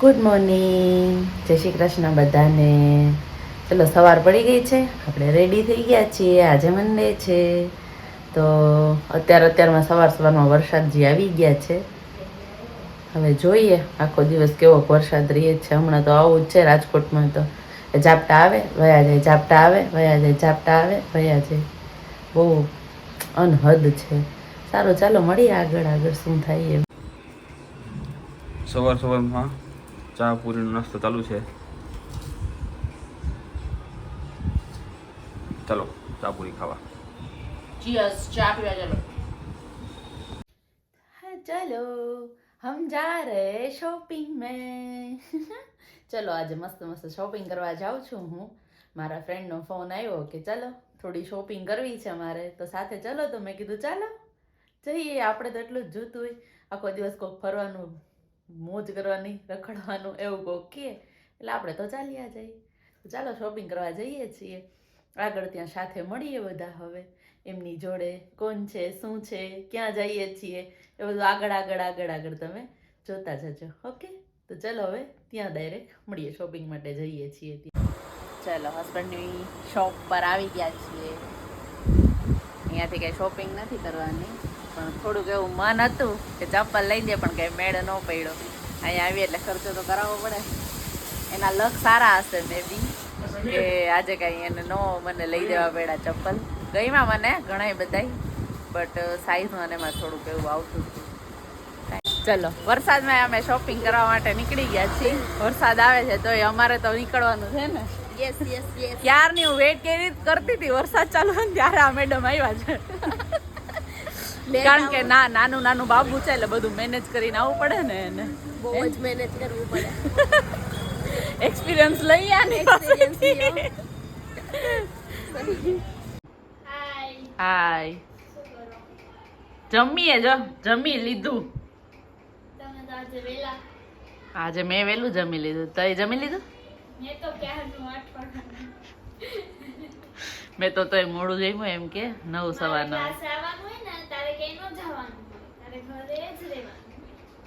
Good morning, જય શ્રી કૃષ્ણ બધાને. ચલો સવાર પડી ગઈ છે, આપણે રેડી થઈ ગયા છીએ. આજે મંડે છે તો અત્યારમાં સવારમાં વરસાદ જે આવી ગયા છે. હવે જોઈએ આખો દિવસ કેવો વરસાદ રહે છે. હમણાં તો આવું જ છે રાજકોટમાં, તો ઝાપટા આવે વયા જાય, ઝાપટા આવે વયા જાય, ઝાપટા આવે વયા જાય. બહુ અનહદ છે. સારું, ચાલો મળીએ આગળ શું થાય એમ. સવારમાં ચા પૂરીનો નાસ્તો ચાલુ છે. ચાલો ચા પૂરી ખાવા. ચીયર્સ, ચા પીવા ચલો. હા ચલો, હમ જા રહે શોપિંગ મેં. ચલો આજે મસ્ત શોપિંગ કરવા જાઉં છું હું. મારા ફ્રેન્ડનો ફોન આવ્યો કે ચલો થોડી શોપિંગ કરવી છે અમારે, તો સાથે ચલો. તો મેં કીધું ચાલો જઈએ. આપણે તો એટલું જ જોતું હોય, આખો દિવસ કોઈક ફરવાનું, મોજ કરવાની, રખડવાનું એવું કોક કે, એટલે આપણે તો ચાલ્યા જઈએ. ચાલો શોપિંગ કરવા જઈએ છીએ. આગળ ત્યાં સાથે મળીએ બધા. હવે એમની જોડે કોણ છે, શું છે, ક્યાં જઈએ છીએ, એ બધું આગળ તમે જોતા જજો. ઓકે, તો ચલો હવે ત્યાં ડાયરેક્ટ મળીએ. શોપિંગ માટે જઈએ છીએ. ચલો હસબન્ડની શોપ પર આવી ગયા છીએ. અહીંયાથી કંઈ શોપિંગ નથી કરવાની, પણ થોડુંક એવું મન હતું કે ચપ્પલ લઈ દે, પણ કંઈ મેળ ન પડ્યો. અહીંયા આવી એટલે ખર્ચો તો કરાવવો પડે. એના લક સારા હશે મે બી કે આજે કાંઈ એને મને લઈ દેવા પડ્યા ચપ્પલ. ગઈમાં મને ઘણા બધાય, બટ સાઈઝમાં અને એમાં થોડુંક એવું આવતું હતું. ચલો વરસાદમાં અમે શોપિંગ કરવા માટે નીકળી ગયા છીએ. વરસાદ આવે છે તો અમારે તો નીકળવાનું છે ને. Yes yes yes. ક્યારની હું વેઇટ કરતી હતી વરસાદ ચાલુ હોય ત્યારે આ મેડમ આવ્યા છે. કારણ કે નાનું બાબુ છે એટલે બધું મેનેજ કરીને આવવું પડે ને એને. બહુ જ મહેનત કરવું પડે. એક્સપિરિયન્સ લઈ આની પાસેથી. હાય, જમી લીધું. આજે મેં વહેલું જમી લીધું. તો જમી લીધું? મેં તો તોય મોડું જમ્યું એમ કે 9 સવા 9.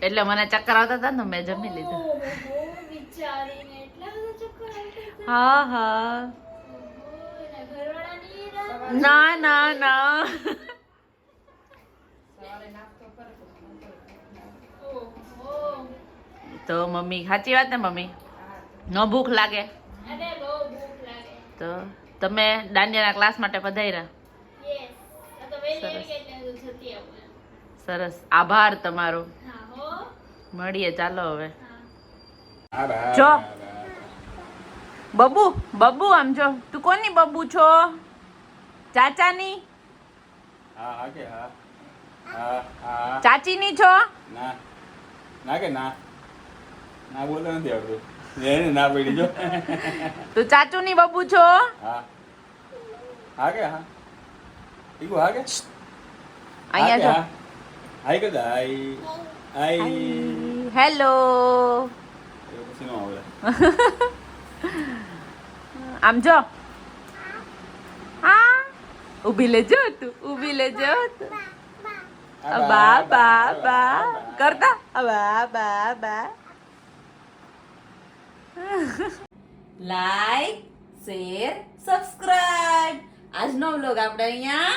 એટલે મને ચક્કર આવતા હતા ને, મેં જમી લીધું. હા ના તો મમ્મી સાચી વાત ને મમ્મી, ન ભૂખ લાગે તો તમે દાંડિયાના ક્લાસ માટે પધાર્યા. સરસ, આભાર તમારો. મળીએ ચાલો હવે. જો બબુ આમ જો, તું કોની બબુ છો? ચાચાની? ચાચીની છો? ના બોલો નથી આવડતું. એને ના પડી જો. તું ચાચુની બબુ છો? હા કે અહીંયા જો. હાય કે હાય. હેલો. પછી નો આવડે. આમ જો. હા, ઊભી લેજો તું, ઊભી લેજો તું. બા કરતા બા. Like, share, subscribe. આજનો વ્લોગ આપણે અહીંયા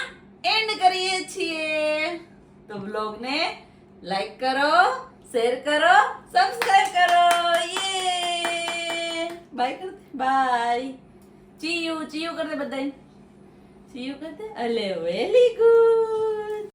એન્ડ કરીએ છીએ. તો વ્લોગને લાઈક કરો, શેર કરો, સબસ્ક્રાઇબ કરો. યે બાય કરતે, બાય. ચીયુ કરતે બધાય. ચીયુ કરતે. અલે વેરી ગુડ.